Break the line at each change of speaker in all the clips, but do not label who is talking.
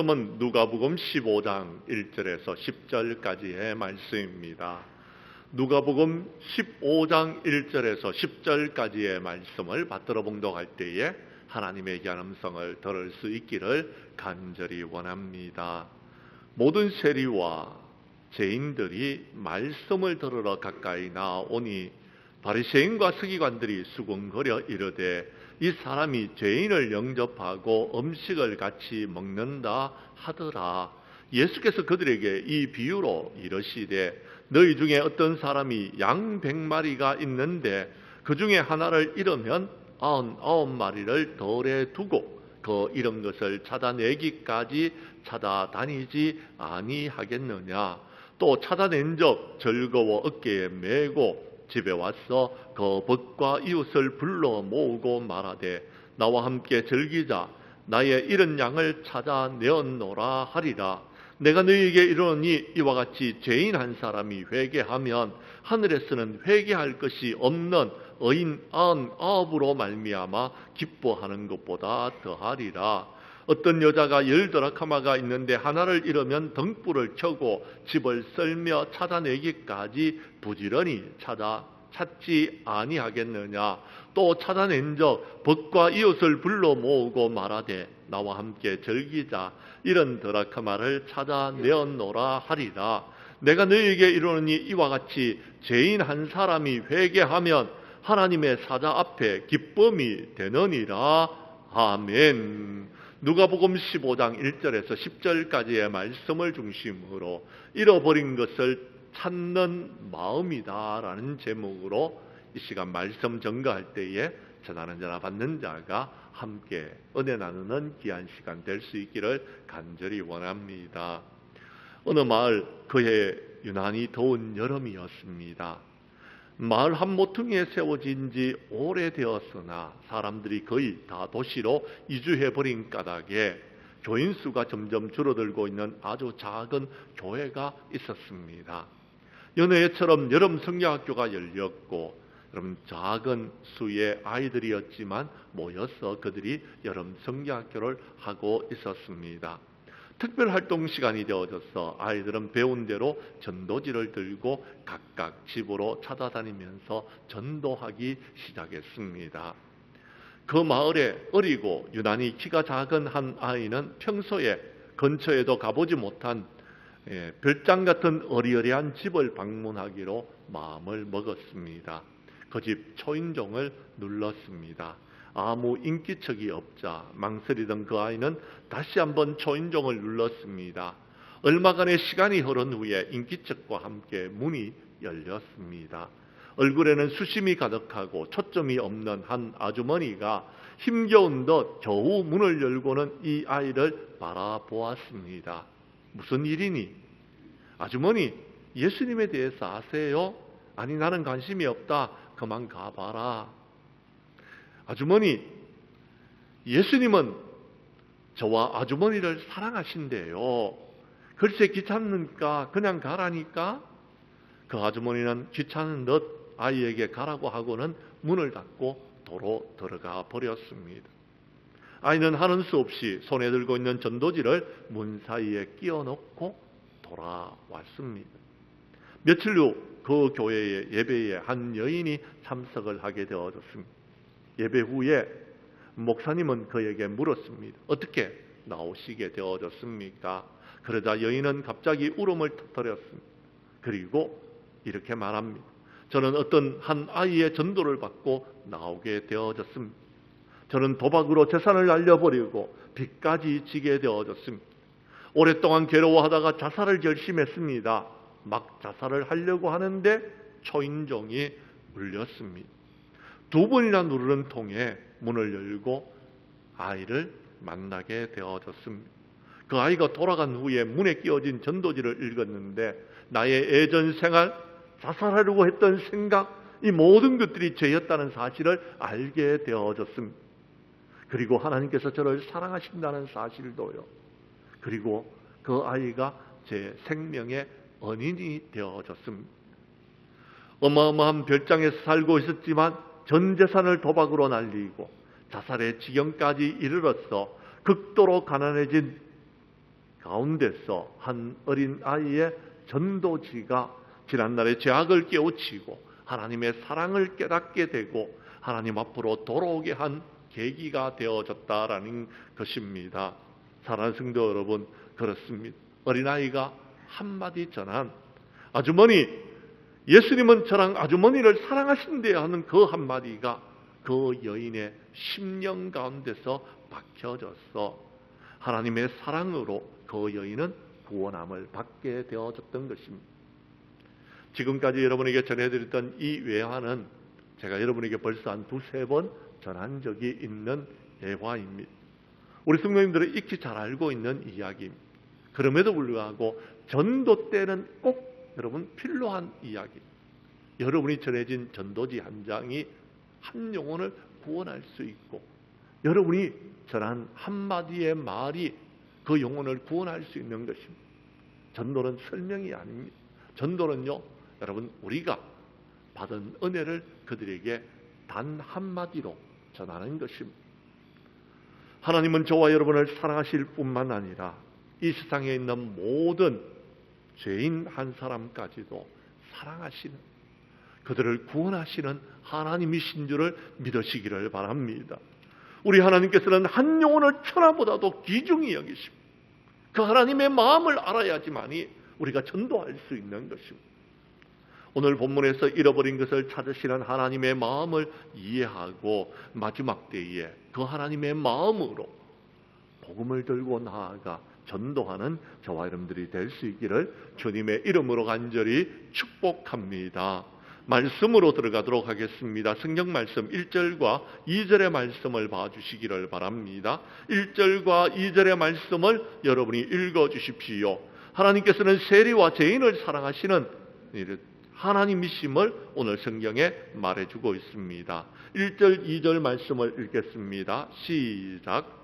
말씀은 누가복음 15장 1절에서 10절까지의 말씀입니다. 누가복음 15장 1절에서 10절까지의 말씀을 받들어 봉독할 때에 하나님의 귀한 음성을 들을 수 있기를 간절히 원합니다. 모든 세리와 죄인들이 말씀을 들으러 가까이 나오니 바리새인과 서기관들이 수군거려 이르되 이 사람이 죄인을 영접하고 음식을 같이 먹는다 하더라. 예수께서 그들에게 이 비유로 이르시되 너희 중에 어떤 사람이 양 100마리가 있는데 그 중에 하나를 잃으면 99마리를 덜에 두고 그 잃은 것을 찾아내기까지 찾아다니지 아니하겠느냐. 또 찾아낸 적 즐거워 어깨에 메고 집에 와서 그 벗과 이웃을 불러 모으고 말하되 나와 함께 즐기자. 나의 잃은 양을 찾아내었노라 하리라. 내가 너희에게 이르노니 이와 같이 죄인 한 사람이 회개하면 하늘에서는 회개할 것이 없는 의인 99으로 말미암아 기뻐하는 것보다 더하리라. 어떤 여자가 10드라카마가 있는데 하나를 잃으면 등불을 켜고 집을 썰며 찾아내기까지 부지런히 찾지 아니하겠느냐. 또 찾아낸 적 벗과 이웃을 불러 모으고 말하되 나와 함께 즐기자. 이런 드라카마를 찾아내었노라 하리라. 내가 너희에게 이르노니 이와 같이 죄인 한 사람이 회개하면 하나님의 사자 앞에 기쁨이 되느니라. 아멘. 누가복음 15장 1절에서 10절까지의 말씀을 중심으로 잃어버린 것을 찾는 마음이다라는 제목으로 이 시간 말씀 전가할 때에 전하는 자나 받는 자가 함께 은혜 나누는 귀한 시간 될 수 있기를 간절히 원합니다. 어느 마을 그해 유난히 더운 여름이었습니다. 마을 한 모퉁이에 세워진 지 오래되었으나 사람들이 거의 다 도시로 이주해버린 까닭에 교인 수가 점점 줄어들고 있는 아주 작은 교회가 있었습니다. 여느 해처럼 여름 성경학교가 열렸고 여러분 작은 수의 아이들이었지만 모여서 그들이 여름 성경학교를 하고 있었습니다. 특별활동 시간이 되어져서 아이들은 배운 대로 전도지를 들고 각각 집으로 찾아다니면서 전도하기 시작했습니다. 그 마을에 어리고 유난히 키가 작은 한 아이는 평소에 근처에도 가보지 못한 별장 같은 어리어리한 집을 방문하기로 마음을 먹었습니다. 그 집 초인종을 눌렀습니다. 아무 인기척이 없자 망설이던 그 아이는 다시 한번 초인종을 눌렀습니다. 얼마간의 시간이 흐른 후에 인기척과 함께 문이 열렸습니다. 얼굴에는 수심이 가득하고 초점이 없는 한 아주머니가 힘겨운 듯 겨우 문을 열고는 이 아이를 바라보았습니다. 무슨 일이니? 아주머니, 예수님에 대해서 아세요? 아니, 나는 관심이 없다. 그만 가봐라. 아주머니, 예수님은 저와 아주머니를 사랑하신대요. 글쎄 귀찮으니까 그냥 가라니까. 그 아주머니는 귀찮은 듯 아이에게 가라고 하고는 문을 닫고 도로 들어가 버렸습니다. 아이는 하는 수 없이 손에 들고 있는 전도지를 문 사이에 끼워놓고 돌아왔습니다. 며칠 후 그 교회의 예배에 한 여인이 참석을 하게 되어졌습니다. 예배 후에 목사님은 그에게 물었습니다. 어떻게 나오시게 되어졌습니까? 그러자 여인은 갑자기 울음을 터뜨렸습니다. 그리고 이렇게 말합니다. 저는 어떤 한 아이의 전도를 받고 나오게 되어졌습니다. 저는 도박으로 재산을 날려버리고 빚까지 지게 되어졌습니다. 오랫동안 괴로워하다가 자살을 결심했습니다. 막 자살을 하려고 하는데 초인종이 울렸습니다. 2번이나 누르는 통에 문을 열고 아이를 만나게 되어졌습니다. 그 아이가 돌아간 후에 문에 끼워진 전도지를 읽었는데 나의 예전 생활, 자살하려고 했던 생각, 이 모든 것들이 죄였다는 사실을 알게 되어졌습니다. 그리고 하나님께서 저를 사랑하신다는 사실도요. 그리고 그 아이가 제 생명의 은인이 되어졌습니다. 어마어마한 별장에서 살고 있었지만 전 재산을 도박으로 날리고 자살의 지경까지 이르렀어 극도로 가난해진 가운데서 한 어린아이의 전도지가 지난날의 죄악을 깨우치고 하나님의 사랑을 깨닫게 되고 하나님 앞으로 돌아오게 한 계기가 되어졌다라는 것입니다. 사랑하는 성도 여러분, 그렇습니다. 어린아이가 한마디 전한 아주머니, 예수님은 저랑 아주머니를 사랑하신대요 하는 그 한마디가 그 여인의 심령 가운데서 박혀져서 하나님의 사랑으로 그 여인은 구원함을 받게 되어졌던 것입니다. 지금까지 여러분에게 전해드렸던 이 외화는 제가 여러분에게 벌써 한 두세 번 전한 적이 있는 예화입니다. 우리 성도님들은 익히 잘 알고 있는 이야기입니다. 그럼에도 불구하고 전도 때는 꼭 여러분 필요한 이야기. 여러분이 전해진 전도지 한 장이 한 영혼을 구원할 수 있고 여러분이 전한 한마디의 말이 그 영혼을 구원할 수 있는 것입니다. 전도는 설명이 아닙니다. 전도는요, 여러분 우리가 받은 은혜를 그들에게 단 한마디로 전하는 것입니다. 하나님은 저와 여러분을 사랑하실 뿐만 아니라 이 세상에 있는 모든 죄인 한 사람까지도 사랑하시는, 그들을 구원하시는 하나님이신 줄을 믿으시기를 바랍니다. 우리 하나님께서는 한 영혼을 천하보다도 귀중히 여기십니다. 그 하나님의 마음을 알아야지만이 우리가 전도할 수 있는 것입니다. 오늘 본문에서 잃어버린 것을 찾으시는 하나님의 마음을 이해하고 마지막 때에 그 하나님의 마음으로 복음을 들고 나아가 전도하는 저와 여러분들이 될 수 있기를 주님의 이름으로 간절히 축복합니다. 말씀으로 들어가도록 하겠습니다. 성경 말씀 1절과 2절의 말씀을 봐주시기를 바랍니다. 1절과 2절의 말씀을 여러분이 읽어주십시오. 하나님께서는 세리와 죄인을 사랑하시는 하나님이심을 오늘 성경에 말해주고 있습니다. 1절, 2절 말씀을 읽겠습니다. 시작.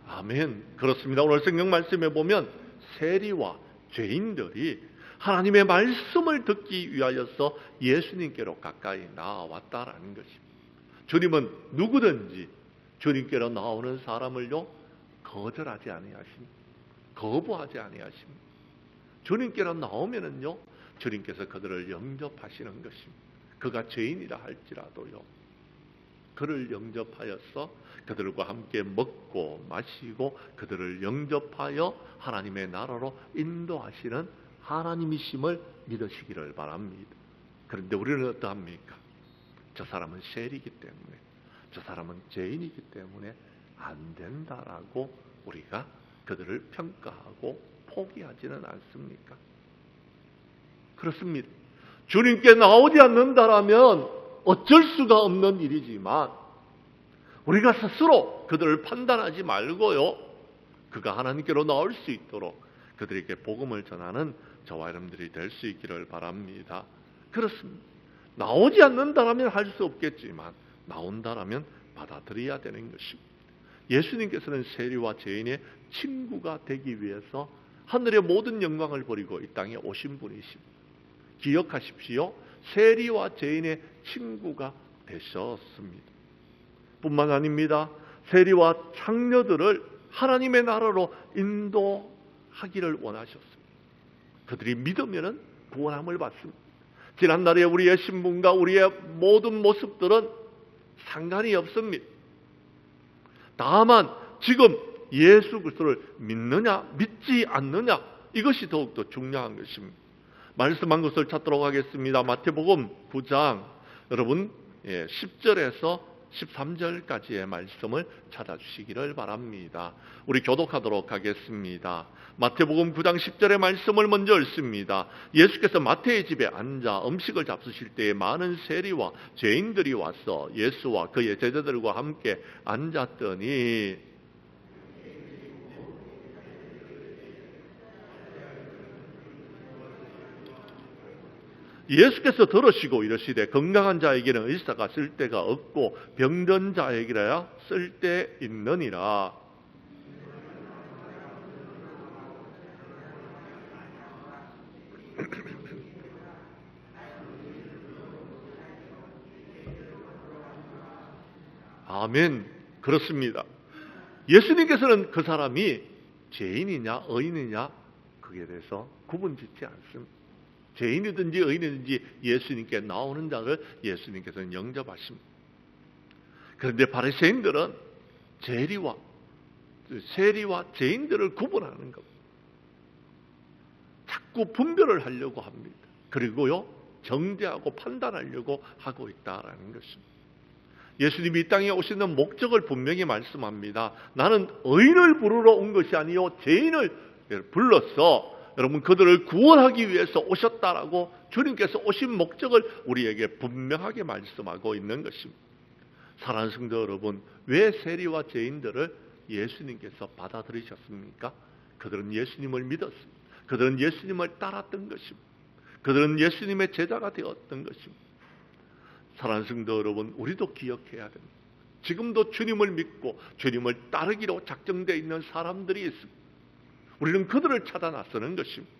아멘. 그렇습니다. 오늘 성경 말씀에 보면 세리와 죄인들이 하나님의 말씀을 듣기 위하여서 예수님께로 가까이 나왔다라는 것입니다. 주님은 누구든지 주님께로 나오는 사람을요 거절하지 아니하십니다. 거부하지 아니하십니다. 주님께로 나오면은요 주님께서 그들을 영접하시는 것입니다. 그가 죄인이라 할지라도요 그를 영접하여서 그들과 함께 먹고 마시고 그들을 영접하여 하나님의 나라로 인도하시는 하나님이심을 믿으시기를 바랍니다. 그런데 우리는 어떠합니까? 저 사람은 세리이기 때문에, 저 사람은 죄인이기 때문에 안 된다라고 우리가 그들을 평가하고 포기하지는 않습니까? 그렇습니다. 주님께 나오지 않는다라면 어쩔 수가 없는 일이지만 우리가 스스로 그들을 판단하지 말고요, 그가 하나님께로 나올 수 있도록 그들에게 복음을 전하는 저와 여러분들이 될 수 있기를 바랍니다. 그렇습니다. 나오지 않는다라면 할 수 없겠지만 나온다라면 받아들여야 되는 것입니다. 예수님께서는 세리와 죄인의 친구가 되기 위해서 하늘의 모든 영광을 버리고 이 땅에 오신 분이십니다. 기억하십시오. 세리와 죄인의 친구가 되셨습니다. 뿐만 아닙니다. 세리와 창녀들을 하나님의 나라로 인도하기를 원하셨습니다. 그들이 믿으면 구원함을 받습니다. 지난날에 우리의 신분과 우리의 모든 모습들은 상관이 없습니다. 다만 지금 예수 그리스도를 믿느냐 믿지 않느냐 이것이 더욱더 중요한 것입니다. 말씀한 것을 찾도록 하겠습니다. 마태복음 9장 여러분 10절에서 13절까지의 말씀을 찾아주시기를 바랍니다. 우리 교독하도록 하겠습니다. 마태복음 9장 10절의 말씀을 먼저 읽습니다. 예수께서 마태의 집에 앉아 음식을 잡수실 때에 많은 세리와 죄인들이 와서 예수와 그의 제자들과 함께 앉았더니 예수께서 들으시고 이르시되 건강한 자에게는 의사가 쓸 데가 없고 병든 자에게라야 쓸 데 있느니라. 아멘. 그렇습니다. 예수님께서는 그 사람이 죄인이냐 의인이냐 그에 대해서 구분짓지 않습니다. 죄인이든지 의인이든지 예수님께 나오는 자를 예수님께서는 영접하십니다. 그런데 바리새인들은 세리와 죄인들을 구분하는 겁니다. 자꾸 분별을 하려고 합니다. 그리고요, 정죄하고 판단하려고 하고 있다라는 것입니다. 예수님이 이 땅에 오시는 목적을 분명히 말씀합니다. 나는 의인을 부르러 온 것이 아니요 죄인을 불러서 여러분 그들을 구원하기 위해서 오셨다라고 주님께서 오신 목적을 우리에게 분명하게 말씀하고 있는 것입니다. 사랑하는 성도 여러분, 왜 세리와 죄인들을 예수님께서 받아들이셨습니까? 그들은 예수님을 믿었습니다. 그들은 예수님을 따랐던 것입니다. 그들은 예수님의 제자가 되었던 것입니다. 사랑하는 성도 여러분, 우리도 기억해야 됩니다. 지금도 주님을 믿고 주님을 따르기로 작정되어 있는 사람들이 있습니다. 우리는 그들을 찾아 나서는 것입니다.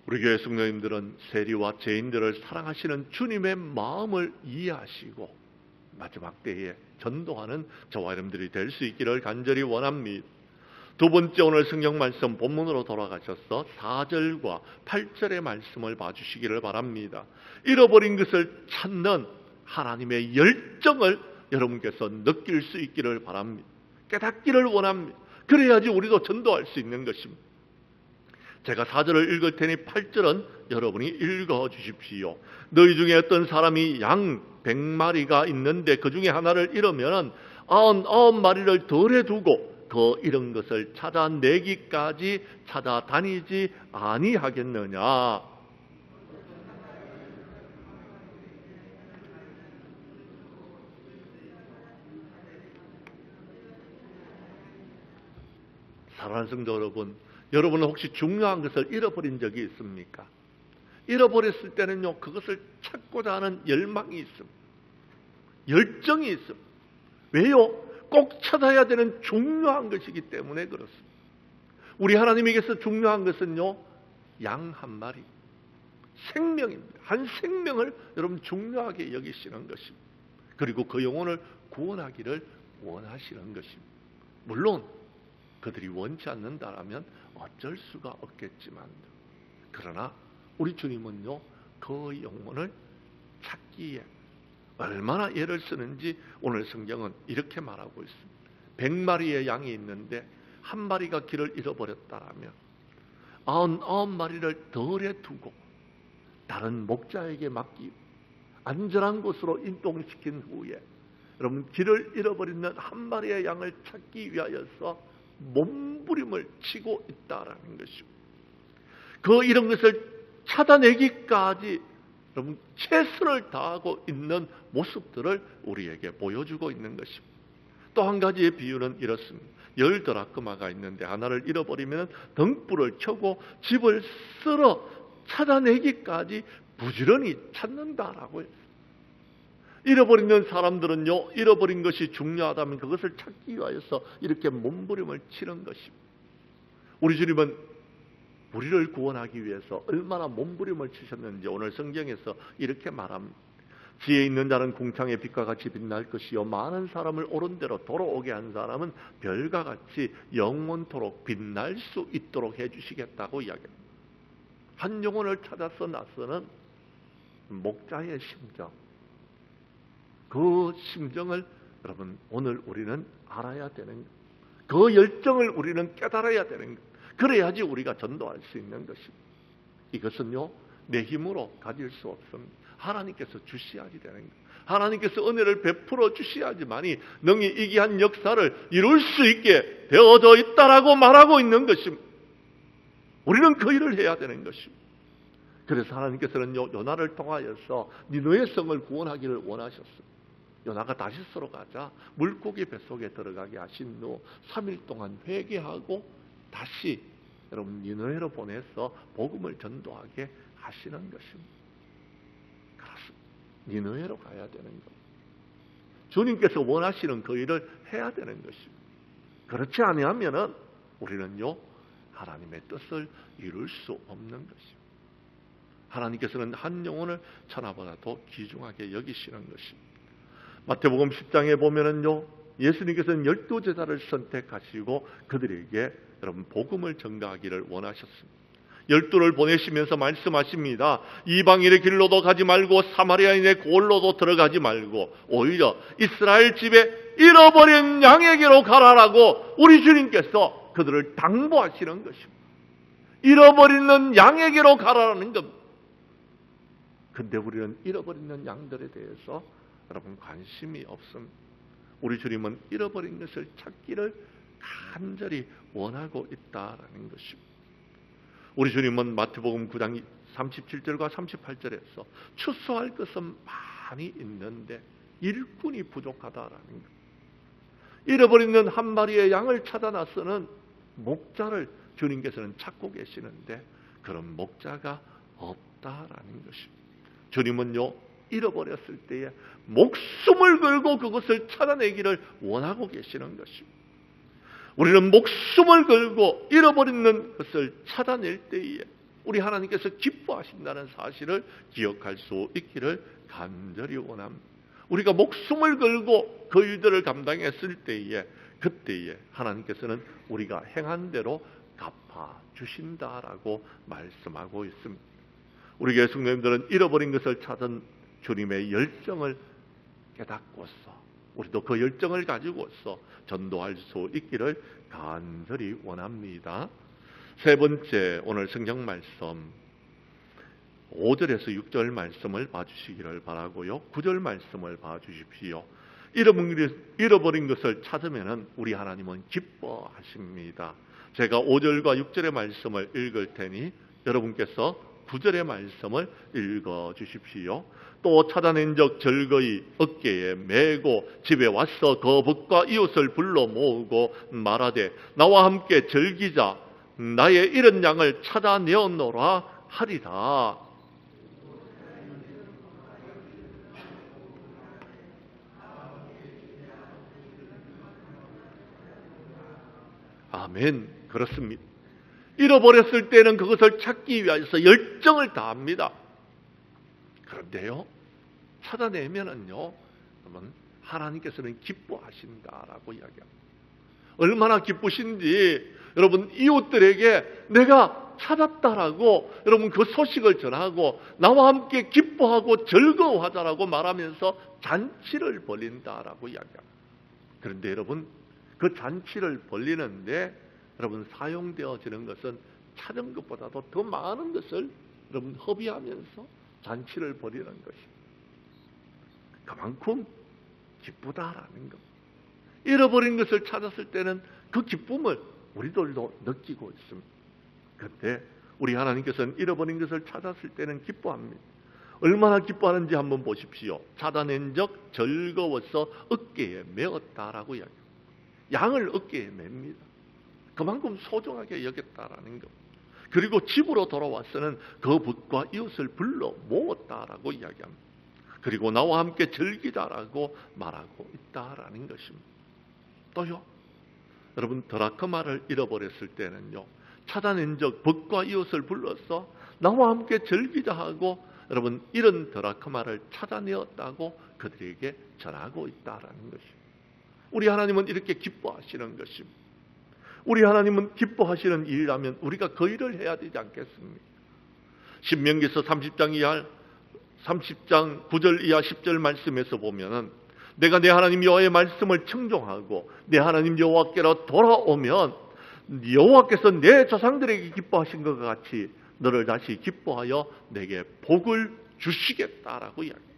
우리 교회 성도님들은 세리와 죄인들을 사랑하시는 주님의 마음을 이해하시고 마지막 때에 전도하는 저와 여러분들이 될 수 있기를 간절히 원합니다. 두 번째, 오늘 성경 말씀 본문으로 돌아가셔서 4절과 8절의 말씀을 봐주시기를 바랍니다. 잃어버린 것을 찾는 하나님의 열정을 여러분께서 느낄 수 있기를 바랍니다. 깨닫기를 원합니다. 그래야지 우리도 전도할 수 있는 것입니다. 제가 4절을 읽을 테니 8절은 여러분이 읽어 주십시오. 너희 중에 어떤 사람이 양 100마리가 있는데 그 중에 하나를 잃으면 99마리를 덜에 두고 그 잃은 것을 찾아내기까지 찾아다니지 아니하겠느냐. 사랑하는 성도 여러분, 여러분은 혹시 중요한 것을 잃어버린 적이 있습니까? 잃어버렸을 때는요, 그것을 찾고자 하는 열망이 있습니다. 열정이 있습니다. 왜요? 꼭 찾아야 되는 중요한 것이기 때문에 그렇습니다. 우리 하나님에게서 중요한 것은요, 양 한 마리, 생명입니다. 한 생명을 여러분 중요하게 여기시는 것입니다. 그리고 그 영혼을 구원하기를 원하시는 것입니다. 물론 그들이 원치 않는다라면 어쩔 수가 없겠지만, 그러나 우리 주님은요, 그 영혼을 찾기에 얼마나 애를 쓰는지 오늘 성경은 이렇게 말하고 있습니다. 100마리의 양이 있는데 한 마리가 길을 잃어버렸다라면 99마리를 덜에 두고 다른 목자에게 맡기고 안전한 곳으로 인동시킨 후에 여러분 길을 잃어버리는 한 마리의 양을 찾기 위하여서 몸부림을 치고 있다라는 것이고, 그 이런 것을 찾아내기까지 여러분 최선을 다하고 있는 모습들을 우리에게 보여주고 있는 것입니다. 또 한 가지의 비유는 이렇습니다. 10드라크마가 있는데 하나를 잃어버리면 등불을 켜고 집을 쓸어 찾아내기까지 부지런히 찾는다라고 했어요. 잃어버리는 사람들은요, 잃어버린 것이 중요하다면 그것을 찾기 위하여서 이렇게 몸부림을 치는 것입니다. 우리 주님은 우리를 구원하기 위해서 얼마나 몸부림을 치셨는지 오늘 성경에서 이렇게 말합니다. 지혜 있는 자는 궁창의 빛과 같이 빛날 것이요 많은 사람을 옳은 대로 돌아오게 한 사람은 별과 같이 영원토록 빛날 수 있도록 해주시겠다고 이야기합니다. 한 영혼을 찾아서 나서는 목자의 심정, 그 심정을 여러분 오늘 우리는 알아야 되는 것, 그 열정을 우리는 깨달아야 되는 것, 그래야지 우리가 전도할 수 있는 것입니다. 이것은요, 내 힘으로 가질 수 없습니다. 하나님께서 주셔야지 되는 것, 하나님께서 은혜를 베풀어 주셔야지만이 능히 이기한 역사를 이룰 수 있게 되어져 있다라고 말하고 있는 것입니다. 우리는 그 일을 해야 되는 것입니다. 그래서 하나님께서는 요나를 통하여서 니느웨 성을 구원하기를 원하셨습니다. 요나가 다시스로 가자 물고기 뱃속에 들어가게 하신 후 3일 동안 회개하고 다시 여러분 니느웨로 보내서 복음을 전도하게 하시는 것입니다. 그렇습니다. 니느웨로 가야 되는 겁니다. 주님께서 원하시는 그 일을 해야 되는 것입니다. 그렇지 아니하면은 우리는요, 하나님의 뜻을 이룰 수 없는 것입니다. 하나님께서는 한 영혼을 천하보다도 귀중하게 여기시는 것입니다. 마태복음 10장에 보면은요, 예수님께서는 12제자를 선택하시고 그들에게 여러분 복음을 전가하기를 원하셨습니다. 12를 보내시면서 말씀하십니다. 이방인의 길로도 가지 말고 사마리아인의 골로도 들어가지 말고 오히려 이스라엘 집에 잃어버린 양에게로 가라라고 우리 주님께서 그들을 당부하시는 것입니다. 잃어버리는 양에게로 가라라는 겁니다. 근데 우리는 잃어버리는 양들에 대해서 여러분 관심이 없습니다. 우리 주님은 잃어버린 것을 찾기를 간절히 원하고 있다라는 것입니다. 우리 주님은 마태복음 9장 37절과 38절에서 추수할 것은 많이 있는데 일꾼이 부족하다라는 것. 잃어버리는 한 마리의 양을 찾아 나서는 목자를 주님께서는 찾고 계시는데 그런 목자가 없다라는 것입니다. 주님은요, 잃어버렸을 때에 목숨을 걸고 그것을 찾아내기를 원하고 계시는 것입니다. 우리는 목숨을 걸고 잃어버리는 것을 찾아낼 때에 우리 하나님께서 기뻐하신다는 사실을 기억할 수 있기를 간절히 원합니다. 우리가 목숨을 걸고 그 일들을 감당했을 때에 그때에 하나님께서는 우리가 행한 대로 갚아주신다라고 말씀하고 있습니다. 우리 교회 성도님들은 잃어버린 것을 찾은 주님의 열정을 깨닫고서 우리도 그 열정을 가지고서 전도할 수 있기를 간절히 원합니다. 세 번째, 오늘 성경 말씀 5절에서 6절 말씀을 봐주시기를 바라고요. 9절 말씀을 봐주십시오. 잃어버린 것을 찾으면 우리 하나님은 기뻐하십니다. 제가 5절과 6절의 말씀을 읽을 테니 여러분께서 9절의 말씀을 읽어주십시오. 또 찾아낸 적 즐거이 어깨에 메고 집에 와서 거북과 이웃을 불러 모으고 말하되 나와 함께 즐기자. 나의 잃은 양을 찾아내었노라 하리라. 아멘. 그렇습니다. 잃어버렸을 때는 그것을 찾기 위해서 열정을 다합니다. 그런데요, 찾아내면은요, 여러분, 하나님께서는 기뻐하신다라고 이야기합니다. 얼마나 기쁘신지, 여러분, 이웃들에게 내가 찾았다라고 여러분 그 소식을 전하고 나와 함께 기뻐하고 즐거워하자라고 말하면서 잔치를 벌린다라고 이야기합니다. 그런데 여러분, 그 잔치를 벌리는데 여러분 사용되어지는 것은 찾은 것보다도 더 많은 것을 여러분 허비하면서 잔치를 벌이는 것입니다. 그만큼 기쁘다라는 것. 잃어버린 것을 찾았을 때는 그 기쁨을 우리들도 느끼고 있습니다. 그런데 우리 하나님께서는 잃어버린 것을 찾았을 때는 기뻐합니다. 얼마나 기뻐하는지 한번 보십시오. 찾아낸 적 즐거워서 어깨에 메었다라고 이야기합니다. 양을 어깨에 맵니다. 그만큼 소중하게 여겼다라는 것. 그리고 집으로 돌아와서는 그 붓과 이웃을 불러 모았다라고 이야기합니다. 그리고 나와 함께 즐기자라고 말하고 있다라는 것입니다. 또요, 여러분 드라크마를 잃어버렸을 때는요, 찾아낸 적 붓과 이웃을 불러서 나와 함께 즐기자 하고 여러분 이런 드라크마를 찾아내었다고 그들에게 전하고 있다라는 것입니다. 우리 하나님은 이렇게 기뻐하시는 것입니다. 우리 하나님은 기뻐하시는 일이라면 우리가 그 일을 해야 되지 않겠습니까? 신명기서 30장 9절 이하 10절 말씀에서 보면은 내가 내 하나님 여호와의 말씀을 청종하고 내 하나님 여호와께로 돌아오면 여호와께서 내 조상들에게 기뻐하신 것 같이 너를 다시 기뻐하여 내게 복을 주시겠다라고 이야기합니다.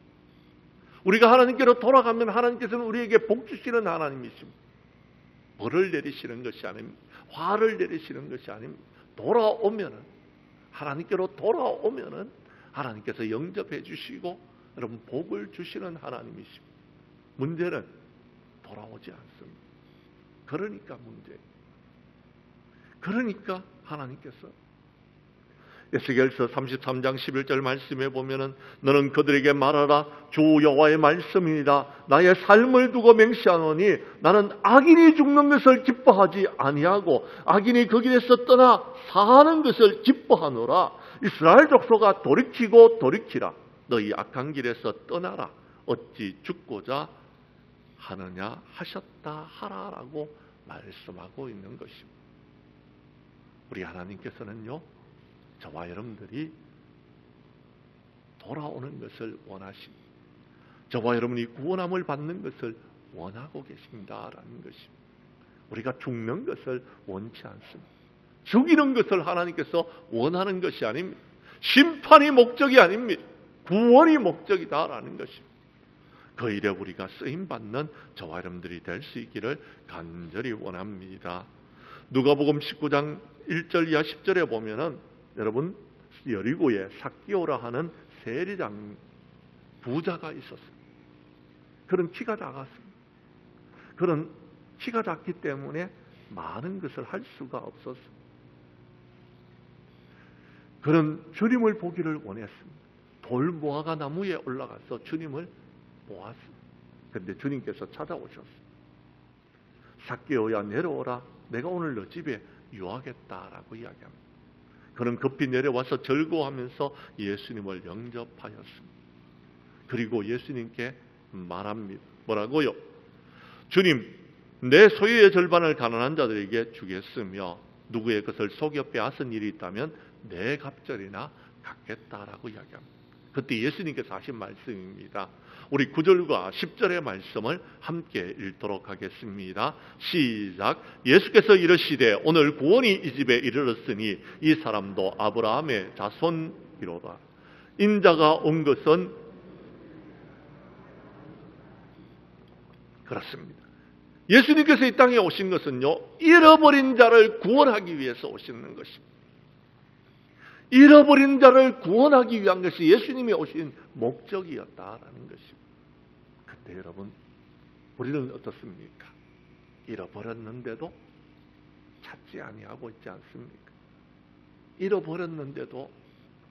우리가 하나님께로 돌아가면 하나님께서는 우리에게 복 주시는 하나님이십니다. 벌을 내리시는 것이 아닙니다. 화를 내리시는 것이 아닙니다. 하나님께로 돌아오면은 하나님께서 영접해 주시고 여러분 복을 주시는 하나님이십니다. 문제는 돌아오지 않습니다. 그러니까 문제예요. 그러니까 하나님께서 에스겔서 33장 11절 말씀에 보면은 너는 그들에게 말하라. 주 여호와의 말씀이니라. 나의 삶을 두고 맹세하노니 나는 악인이 죽는 것을 기뻐하지 아니하고 악인이 그 길에서 떠나 사하는 것을 기뻐하노라. 이스라엘 족속아 돌이키고 돌이키라. 너희 악한 길에서 떠나라. 어찌 죽고자 하느냐 하셨다 하라라고 말씀하고 있는 것입니다. 우리 하나님께서는요, 저와 여러분들이 돌아오는 것을 원하십니다. 저와 여러분이 구원함을 받는 것을 원하고 계신다라는 것입니다. 우리가 죽는 것을 원치 않습니다. 죽이는 것을 하나님께서 원하는 것이 아닙니다. 심판이 목적이 아닙니다. 구원이 목적이다라는 것입니다. 그 일에 우리가 쓰임받는 저와 여러분들이 될 수 있기를 간절히 원합니다. 누가복음 19장 1절 이하 10절에 보면은 여러분 여리고에 삭개오라 하는 세리장 부자가 있었습니다. 그런 키가 작았습니다. 그런 키가 작기 때문에 많은 것을 할 수가 없었습니다. 그런 주님을 보기를 원했습니다. 돌무화과 나무에 올라가서 주님을 보았습니다. 그런데 주님께서 찾아오셨습니다. 삭개오야 내려오라. 내가 오늘 너 집에 유하겠다라고 이야기합니다. 그는 급히 내려와서 절거하면서 예수님을 영접하였습니다. 그리고 예수님께 말합니다. 뭐라고요? 주님, 내 소유의 절반을 가난한 자들에게 주겠으며 누구의 것을 속여 빼앗은 일이 있다면 내 갑절이나 갚겠다라고 이야기합니다. 그때 예수님께서 하신 말씀입니다. 우리 9절과 10절의 말씀을 함께 읽도록 하겠습니다. 시작. 예수께서 이르시되 오늘 구원이 이 집에 이르렀으니 이 사람도 아브라함의 자손이로다. 인자가 온 것은 그렇습니다. 예수님께서 이 땅에 오신 것은요, 잃어버린 자를 구원하기 위해서 오시는 것입니다. 잃어버린 자를 구원하기 위한 것이 예수님이 오신 목적이었다라는 것입니다. 그때 여러분, 우리는 어떻습니까? 잃어버렸는데도 찾지 아니하고 있지 않습니까? 잃어버렸는데도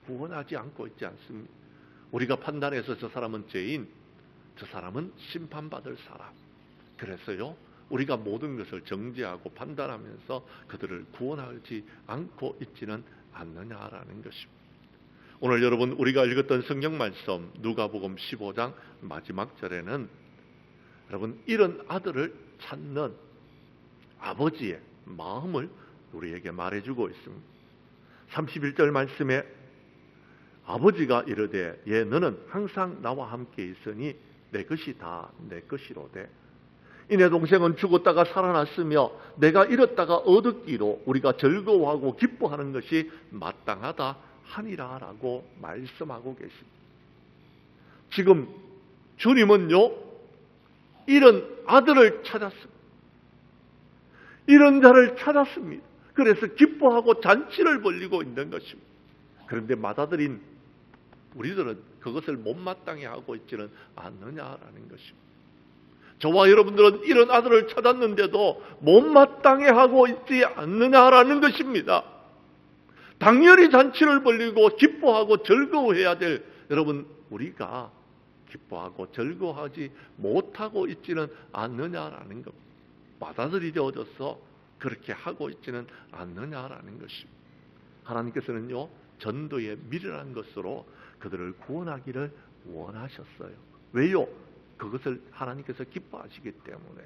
구원하지 않고 있지 않습니까? 우리가 판단해서 저 사람은 죄인, 저 사람은 심판받을 사람. 그래서요, 우리가 모든 것을 정죄하고 판단하면서 그들을 구원하지 않고 있지는 않느냐라는 것입니다. 오늘 여러분 우리가 읽었던 성경 말씀 누가복음 15장 마지막 절에는 여러분 이런 아들을 찾는 아버지의 마음을 우리에게 말해주고 있습니다. 31절 말씀에 아버지가 이르되 예 너는 항상 나와 함께 있으니 내 것이 다 내 것이로되 이내 동생은 죽었다가 살아났으며 내가 잃었다가 얻었기로 우리가 즐거워하고 기뻐하는 것이 마땅하다 하니라라고 말씀하고 계십니다. 지금 주님은요, 이런 아들을 찾았습니다. 이런 자를 찾았습니다. 그래서 기뻐하고 잔치를 벌이고 있는 것입니다. 그런데 맏아들인 우리들은 그것을 못마땅해 하고 있지는 않느냐라는 것입니다. 저와 여러분들은 이런 아들을 찾았는데도 못마땅해 하고 있지 않느냐라는 것입니다. 당연히 잔치를 벌이고 기뻐하고 즐거워해야 될 여러분 우리가 기뻐하고 즐거워하지 못하고 있지는 않느냐라는 것. 맏아들이 되어져서 그렇게 하고 있지는 않느냐라는 것입니다. 하나님께서는요, 전도의 미련한 것으로 그들을 구원하기를 원하셨어요. 왜요? 그것을 하나님께서 기뻐하시기 때문에.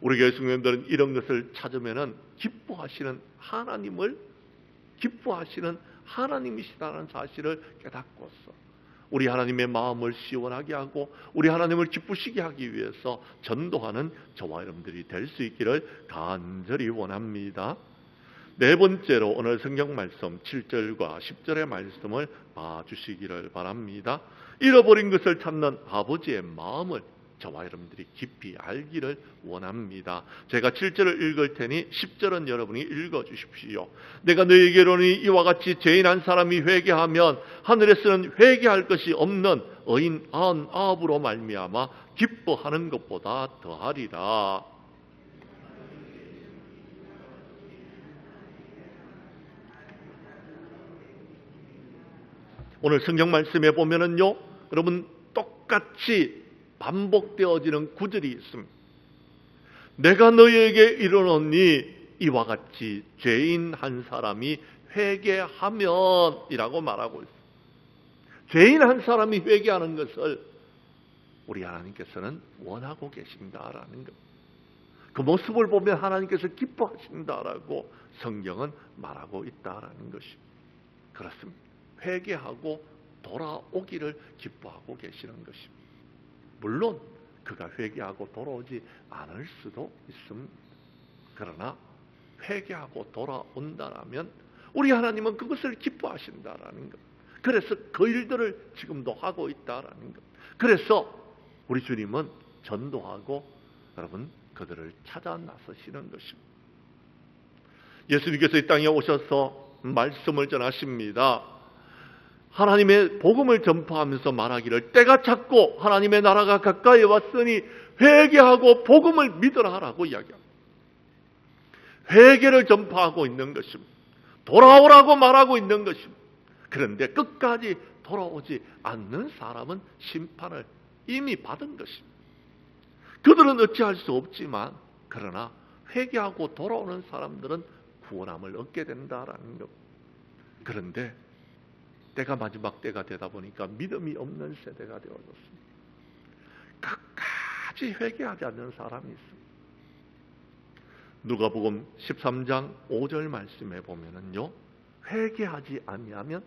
우리 교회 성도님들은 이런 것을 찾으면은 기뻐하시는 하나님이시다는 사실을 깨닫고서 우리 하나님의 마음을 시원하게 하고 우리 하나님을 기쁘시게 하기 위해서 전도하는 저와 여러분들이 될 수 있기를 간절히 원합니다. 네 번째로 오늘 성경 말씀 7절과 10절의 말씀을 봐주시기를 바랍니다. 잃어버린 것을 찾는 아버지의 마음을 저와 여러분들이 깊이 알기를 원합니다. 제가 7절을 읽을 테니 10절은 여러분이 읽어주십시오. 내가 너희에게로니 이와 같이 죄인 한 사람이 회개하면 하늘에서는 회개할 것이 없는 의인 99으로 말미암아 기뻐하는 것보다 더하리라. 오늘 성경 말씀에 보면은요, 여러분 똑같이 반복되어지는 구절이 있습니다. 내가 너희에게 이르노니 이와 같이 죄인 한 사람이 회개하면이라고 말하고 있습니다. 죄인 한 사람이 회개하는 것을 우리 하나님께서는 원하고 계신다라는 것. 그 모습을 보면 하나님께서 기뻐하신다라고 성경은 말하고 있다라는 것입니다. 그렇습니다. 회개하고 돌아오기를 기뻐하고 계시는 것입니다. 물론 그가 회개하고 돌아오지 않을 수도 있습니다. 그러나 회개하고 돌아온다라면 우리 하나님은 그것을 기뻐하신다라는 것. 그래서 그 일들을 지금도 하고 있다라는 것. 그래서 우리 주님은 전도하고 여러분 그들을 찾아 나서시는 것입니다. 예수님께서 이 땅에 오셔서 말씀을 전하십니다. 하나님의 복음을 전파하면서 말하기를 때가 찼고 하나님의 나라가 가까이 왔으니 회개하고 복음을 믿으라라고 이야기합니다. 회개를 전파하고 있는 것입니다. 돌아오라고 말하고 있는 것입니다. 그런데 끝까지 돌아오지 않는 사람은 심판을 이미 받은 것입니다. 그들은 어찌할 수 없지만 그러나 회개하고 돌아오는 사람들은 구원함을 얻게 된다라는 것. 그런데 때가 마지막 때가 되다 보니까 믿음이 없는 세대가 되어졌습니다. 끝까지 회개하지 않는 사람이 있습니다. 누가복음 13장 5절 말씀에 보면은요, 회개하지 아니하면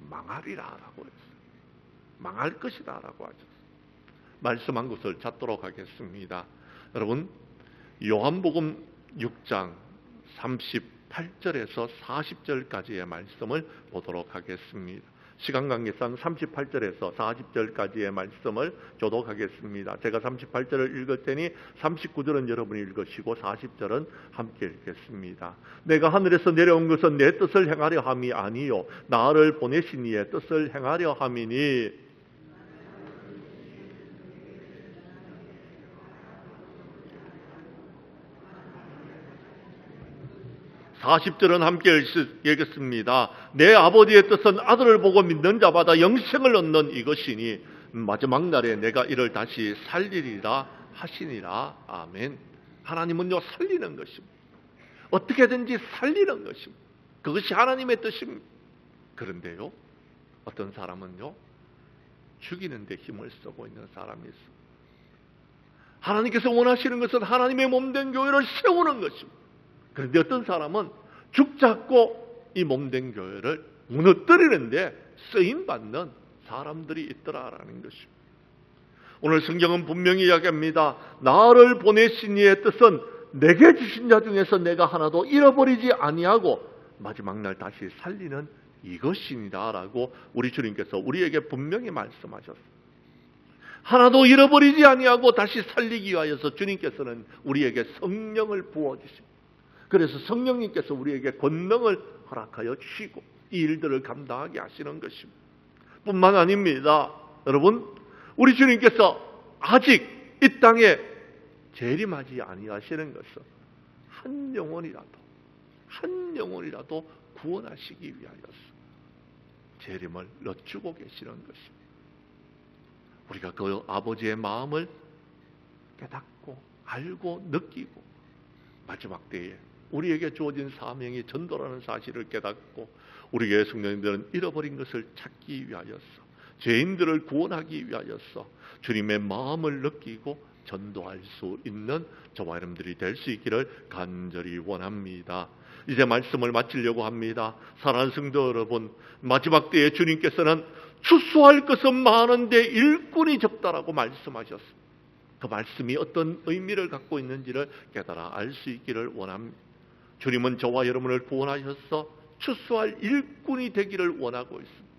망하리라라고 했어요. 망할 것이다라고 하죠. 말씀한 것을 찾도록 하겠습니다. 여러분, 요한복음 6장 38절에서 40절까지의 말씀을 보도록 하겠습니다. 시간 관계상 38절에서 40절까지의 말씀을 교독하겠습니다. 제가 38절을 읽을 테니 39절은 여러분이 읽으시고 40절은 함께 읽겠습니다. 내가 하늘에서 내려온 것은 내 뜻을 행하려 함이 아니요 나를 보내신 이의 뜻을 행하려 함이니 40절은 함께 읽겠습니다. 내 아버지의 뜻은 아들을 보고 믿는 자마다 영생을 얻는 이것이니 마지막 날에 내가 이를 다시 살리리라 하시니라. 아멘. 하나님은요 살리는 것입니다. 어떻게든지 살리는 것입니다. 그것이 하나님의 뜻입니다. 그런데요 어떤 사람은요 죽이는 데 힘을 쓰고 있는 사람이 있습니다. 하나님께서 원하시는 것은 하나님의 몸된 교회를 세우는 것입니다. 그런데 어떤 사람은 죽잡고 이 몸된 교회를 무너뜨리는데 쓰임받는 사람들이 있더라라는 것입니다. 오늘 성경은 분명히 이야기합니다. 나를 보내신 이의 뜻은 내게 주신 자 중에서 내가 하나도 잃어버리지 아니하고 마지막 날 다시 살리는 이것이니라라고 우리 주님께서 우리에게 분명히 말씀하셨습니다. 하나도 잃어버리지 아니하고 다시 살리기 위하여서 주님께서는 우리에게 성령을 부어주십니다. 그래서 성령님께서 우리에게 권능을 허락하여 주시고 이 일들을 감당하게 하시는 것입니다. 뿐만 아닙니다. 여러분, 우리 주님께서 아직 이 땅에 재림하지 아니하시는 것은 한 영혼이라도 구원하시기 위하여서 재림을 늦추고 계시는 것입니다. 우리가 그 아버지의 마음을 깨닫고 알고 느끼고 마지막 때에 우리에게 주어진 사명이 전도라는 사실을 깨닫고 우리 교회 성도님들은 잃어버린 것을 찾기 위하여서 죄인들을 구원하기 위하여서 주님의 마음을 느끼고 전도할 수 있는 저와 여러분들이 될 수 있기를 간절히 원합니다. 이제 말씀을 마치려고 합니다. 사랑하는 성도 여러분, 마지막 때에 주님께서는 추수할 것은 많은데 일꾼이 적다라고 말씀하셨습니다. 그 말씀이 어떤 의미를 갖고 있는지를 깨달아 알 수 있기를 원합니다. 주님은 저와 여러분을 구원하셔서 추수할 일꾼이 되기를 원하고 있습니다.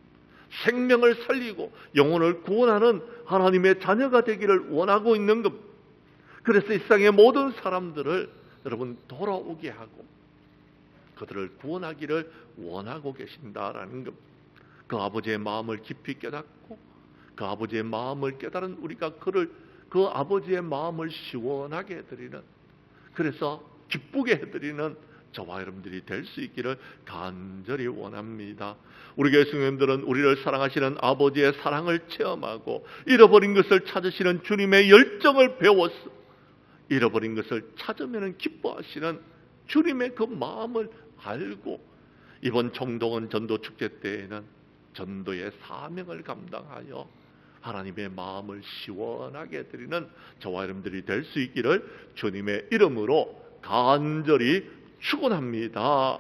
생명을 살리고 영혼을 구원하는 하나님의 자녀가 되기를 원하고 있는 것. 그래서 이 세상의 모든 사람들을 여러분 돌아오게 하고 그들을 구원하기를 원하고 계신다라는 것. 그 아버지의 마음을 깊이 깨닫고 그 아버지의 마음을 깨달은 우리가 그 아버지의 마음을 시원하게 해드리는, 그래서 기쁘게 해드리는 저와 여러분들이 될 수 있기를 간절히 원합니다. 우리 교회 성도님들은 우리를 사랑하시는 아버지의 사랑을 체험하고 잃어버린 것을 찾으시는 주님의 열정을 배워서 잃어버린 것을 찾으면 기뻐하시는 주님의 그 마음을 알고 이번 총동원 전도축제 때에는 전도의 사명을 감당하여 하나님의 마음을 시원하게 드리는 저와 여러분들이 될 수 있기를 주님의 이름으로 간절히 축원합니다.